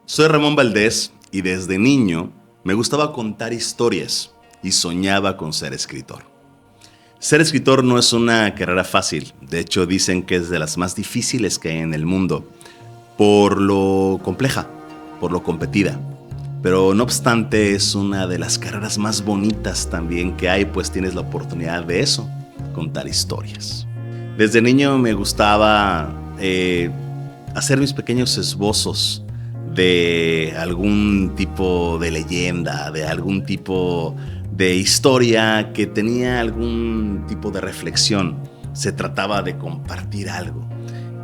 Soy Ramón Valdés y desde niño me gustaba contar historias y soñaba con ser escritor. Ser escritor no es una carrera fácil, de hecho dicen que es de las más difíciles que hay en el mundo, por lo compleja, por lo competida. Pero no obstante es una de las carreras más bonitas también que hay, pues tienes la oportunidad de eso, contar historias. Desde niño me gustaba hacer mis pequeños esbozos de algún tipo de leyenda, de algún tipo de historia que tenía algún tipo de reflexión. Se trataba de compartir algo.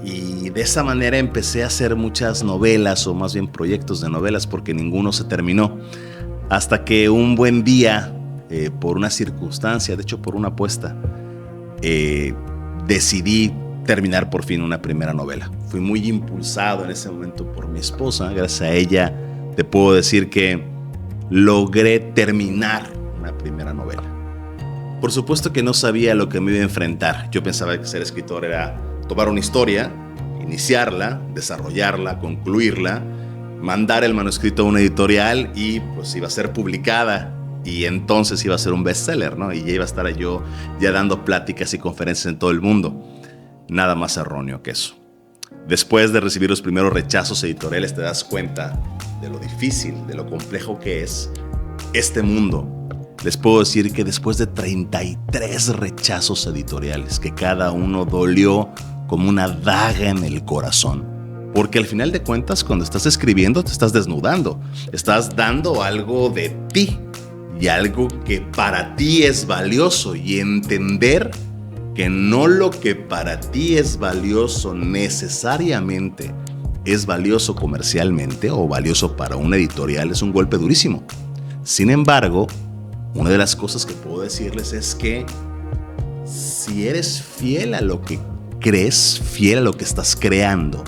Y de esa manera empecé a hacer muchas novelas, o más bien proyectos de novelas, porque ninguno se terminó. Hasta que un buen día, por una circunstancia, de hecho por una apuesta, decidí terminar por fin una primera novela. Fui muy impulsado en ese momento por mi esposa. Gracias a ella te puedo decir que logré terminar una primera novela. Por supuesto que no sabía a lo que me iba a enfrentar. Yo pensaba que ser escritor era tomar una historia, iniciarla, desarrollarla, concluirla, mandar el manuscrito a una editorial y pues iba a ser publicada y entonces iba a ser un bestseller, ¿no? Y ya iba a estar yo ya dando pláticas y conferencias en todo el mundo. Nada más erróneo que eso. Después de recibir los primeros rechazos editoriales te das cuenta de lo difícil, de lo complejo que es este mundo. Les puedo decir que después de 33 rechazos editoriales, que cada uno dolió como una daga en el corazón. Porque al final de cuentas, cuando estás escribiendo, te estás desnudando. Estás dando algo de ti y algo que para ti es valioso, y entender que no lo que para ti es valioso necesariamente es valioso comercialmente o valioso para una editorial es un golpe durísimo. Sin embargo, una de las cosas que puedo decirles es que si eres fiel a lo que crees, fiel a lo que estás creando,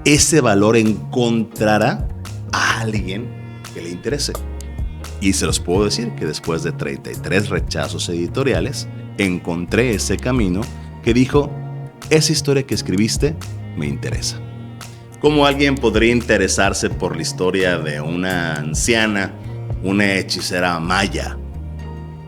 ese valor encontrará a alguien que le interese. Y se los puedo decir que después de 33 rechazos editoriales, encontré ese camino que dijo, esa historia que escribiste me interesa. ¿Cómo alguien podría interesarse por la historia de una anciana, una hechicera maya?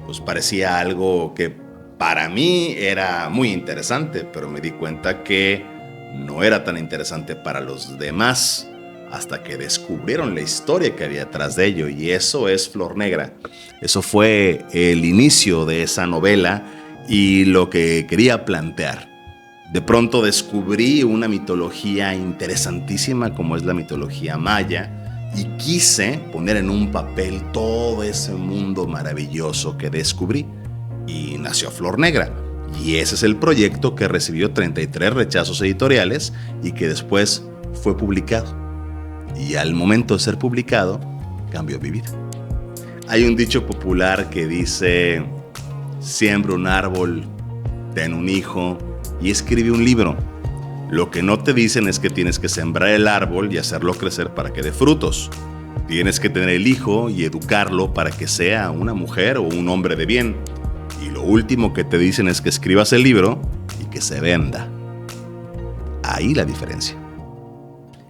Pues parecía algo que para mí era muy interesante, pero me di cuenta que no era tan interesante para los demás hasta que descubrieron la historia que había atrás de ello, y eso es Flor Negra. Eso fue el inicio de esa novela y lo que quería plantear. De pronto descubrí una mitología interesantísima como es la mitología maya y quise poner en un papel todo ese mundo maravilloso que descubrí y nació Flor Negra. Y ese es el proyecto que recibió 33 rechazos editoriales y que después fue publicado. Y al momento de ser publicado, cambió mi vida. Hay un dicho popular que dice: siembra un árbol, ten un hijo y escribe un libro. Lo que no te dicen es que tienes que sembrar el árbol y hacerlo crecer para que dé frutos. Tienes que tener el hijo y educarlo para que sea una mujer o un hombre de bien. Y lo último que te dicen es que escribas el libro y que se venda. Ahí la diferencia.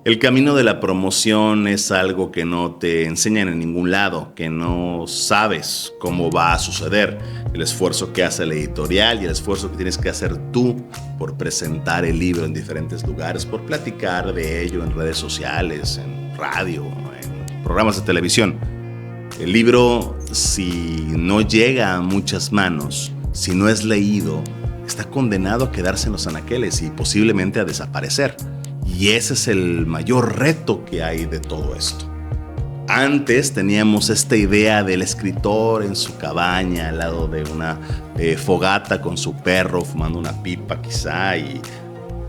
El camino de la promoción es algo que no te enseñan en ningún lado, que no sabes cómo va a suceder. El esfuerzo que hace la editorial y el esfuerzo que tienes que hacer tú por presentar el libro en diferentes lugares, por platicar de ello en redes sociales, en radio, en programas de televisión. El libro, si no llega a muchas manos, si no es leído, está condenado a quedarse en los anaqueles y posiblemente a desaparecer. Y ese es el mayor reto que hay de todo esto. Antes teníamos esta idea del escritor en su cabaña, al lado de una fogata con su perro, fumando una pipa quizá y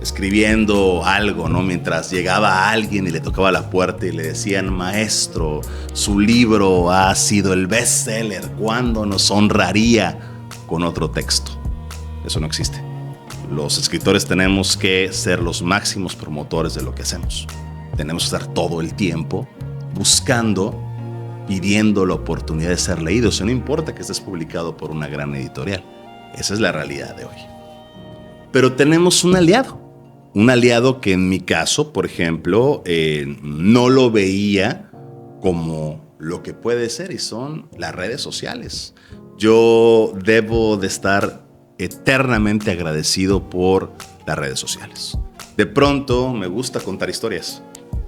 escribiendo algo, ¿no? Mientras llegaba alguien y le tocaba la puerta y le decían: maestro, su libro ha sido el bestseller, ¿cuándo nos honraría con otro texto? Eso no existe. Los escritores tenemos que ser los máximos promotores de lo que hacemos. Tenemos que estar todo el tiempo buscando, pidiendo la oportunidad de ser leídos. No importa que estés publicado por una gran editorial. Esa es la realidad de hoy. Pero tenemos un aliado. Un aliado que en mi caso, por ejemplo, no lo veía como lo que puede ser, y son las redes sociales. Yo debo de estar eternamente agradecido por las redes sociales. De pronto me gusta contar historias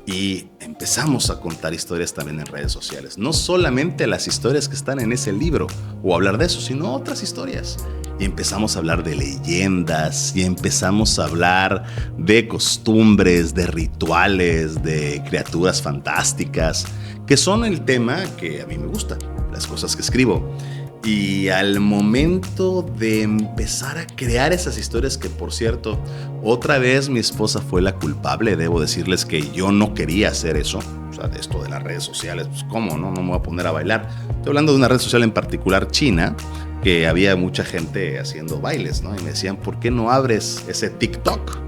y empezamos a contar historias también en redes sociales. No solamente las historias que están en ese libro o hablar de eso, sino otras historias. Y empezamos a hablar de leyendas, y empezamos a hablar de costumbres, de rituales, de criaturas fantásticas, que son el tema que a mí me gusta, las cosas que escribo. Y al momento de empezar a crear esas historias, que por cierto, otra vez mi esposa fue la culpable, debo decirles que yo no quería hacer eso, o sea, de esto de las redes sociales, pues cómo, no me voy a poner a bailar. Estoy hablando de una red social en particular china, que había mucha gente haciendo bailes, ¿no? Y me decían, ¿por qué no abres ese TikTok?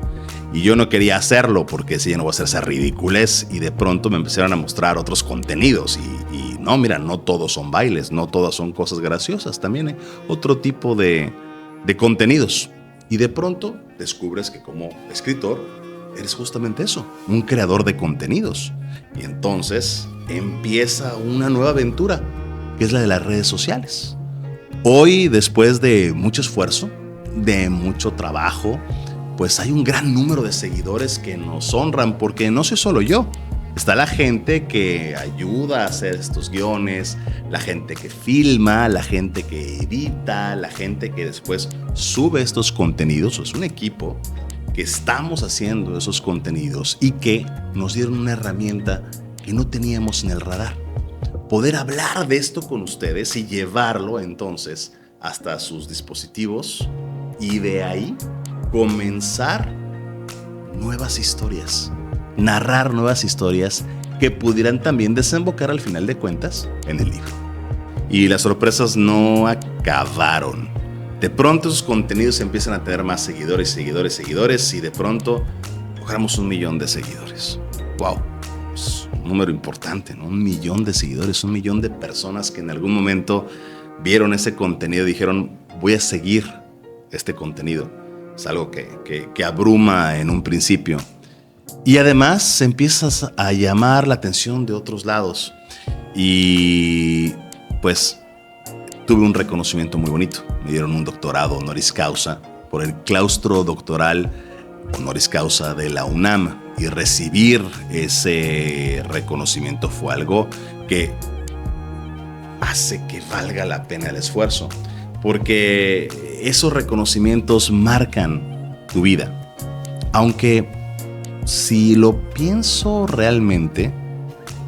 Y yo no quería hacerlo porque decía, no voy a hacer esa ridiculez. Y de pronto me empezaron a mostrar otros contenidos. Y no, mira, no todos son bailes, no todas son cosas graciosas. También hay otro tipo de contenidos. Y de pronto descubres que como escritor eres justamente eso, un creador de contenidos. Y entonces empieza una nueva aventura, que es la de las redes sociales. Hoy, después de mucho esfuerzo, de mucho trabajo, pues hay un gran número de seguidores que nos honran, porque no soy solo yo. Está la gente que ayuda a hacer estos guiones, la gente que filma, la gente que edita, la gente que después sube estos contenidos. Es un equipo que estamos haciendo esos contenidos y que nos dieron una herramienta que no teníamos en el radar. Poder hablar de esto con ustedes y llevarlo entonces hasta sus dispositivos, y de ahí comenzar nuevas historias, narrar nuevas historias que pudieran también desembocar al final de cuentas en el libro. Y las sorpresas no acabaron. De pronto esos contenidos empiezan a tener más seguidores, y de pronto logramos 1 millón de seguidores. ¡Wow! Es un número importante, ¿no? 1 millón de seguidores, 1 millón de personas que en algún momento vieron ese contenido y dijeron, voy a seguir este contenido. Es algo que abruma en un principio. Y además empiezas a llamar la atención de otros lados. Y pues tuve un reconocimiento muy bonito. Me dieron un doctorado honoris causa por el claustro doctoral honoris causa de la UNAM. Y recibir ese reconocimiento fue algo que hace que valga la pena el esfuerzo. Porque esos reconocimientos marcan tu vida. Aunque si lo pienso realmente,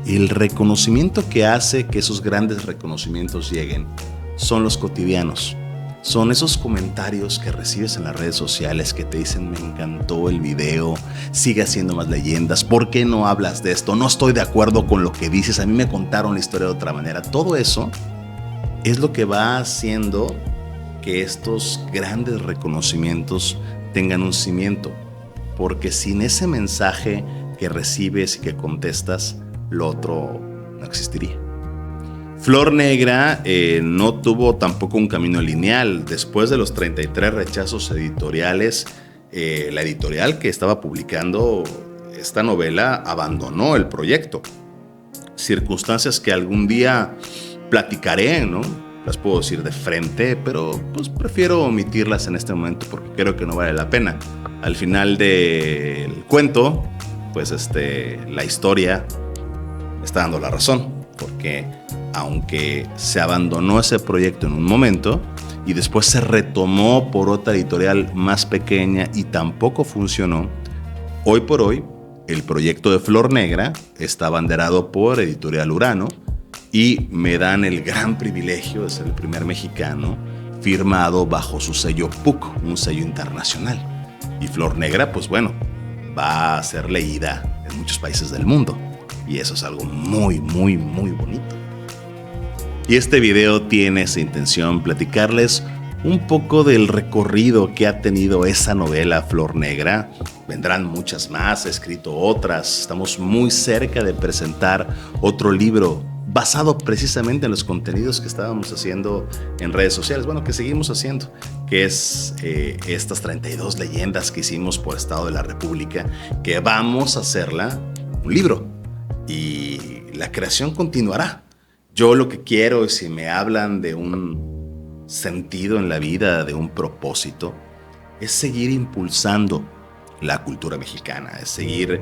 el reconocimiento que hace que esos grandes reconocimientos lleguen son los cotidianos. Son esos comentarios que recibes en las redes sociales que te dicen, me encantó el video, sigue haciendo más leyendas, ¿por qué no hablas de esto? No estoy de acuerdo con lo que dices, a mí me contaron la historia de otra manera. Todo eso es lo que va haciendo que estos grandes reconocimientos tengan un cimiento, porque sin ese mensaje que recibes y que contestas, lo otro no existiría. Flor Negra no tuvo tampoco un camino lineal. Después de los 33 rechazos editoriales, la editorial que estaba publicando esta novela abandonó el proyecto. Circunstancias que algún día platicaré, ¿no? Las puedo decir de frente, pero pues prefiero omitirlas en este momento porque creo que no vale la pena. Al final del cuento, pues la historia está dando la razón, porque aunque se abandonó ese proyecto en un momento y después se retomó por otra editorial más pequeña y tampoco funcionó, hoy por hoy el proyecto de Flor Negra está abanderado por Editorial Urano y me dan el gran privilegio de ser el primer mexicano firmado bajo su sello PUC, un sello internacional. Y Flor Negra, pues bueno, va a ser leída en muchos países del mundo. Y eso es algo muy, muy, muy bonito. Y este video tiene esa intención, platicarles un poco del recorrido que ha tenido esa novela Flor Negra. Vendrán muchas más, he escrito otras. Estamos muy cerca de presentar otro libro basado precisamente en los contenidos que estábamos haciendo en redes sociales, bueno, que seguimos haciendo, que es estas 32 leyendas que hicimos por Estado de la República, que vamos a hacerla un libro y la creación continuará. Yo lo que quiero, si me hablan de un sentido en la vida, de un propósito, es seguir impulsando la cultura mexicana, es seguir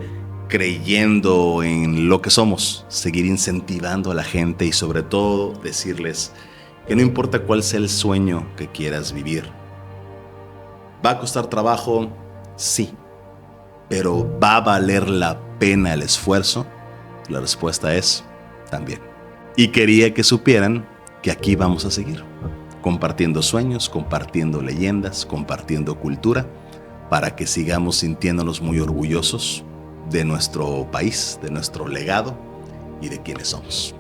creyendo en lo que somos, seguir incentivando a la gente y sobre todo decirles que no importa cuál sea el sueño que quieras vivir. ¿Va a costar trabajo? Sí. ¿Pero va a valer la pena el esfuerzo? La respuesta es también. Y quería que supieran que aquí vamos a seguir, compartiendo sueños, compartiendo leyendas, compartiendo cultura, para que sigamos sintiéndonos muy orgullosos de nuestro país, de nuestro legado y de quienes somos.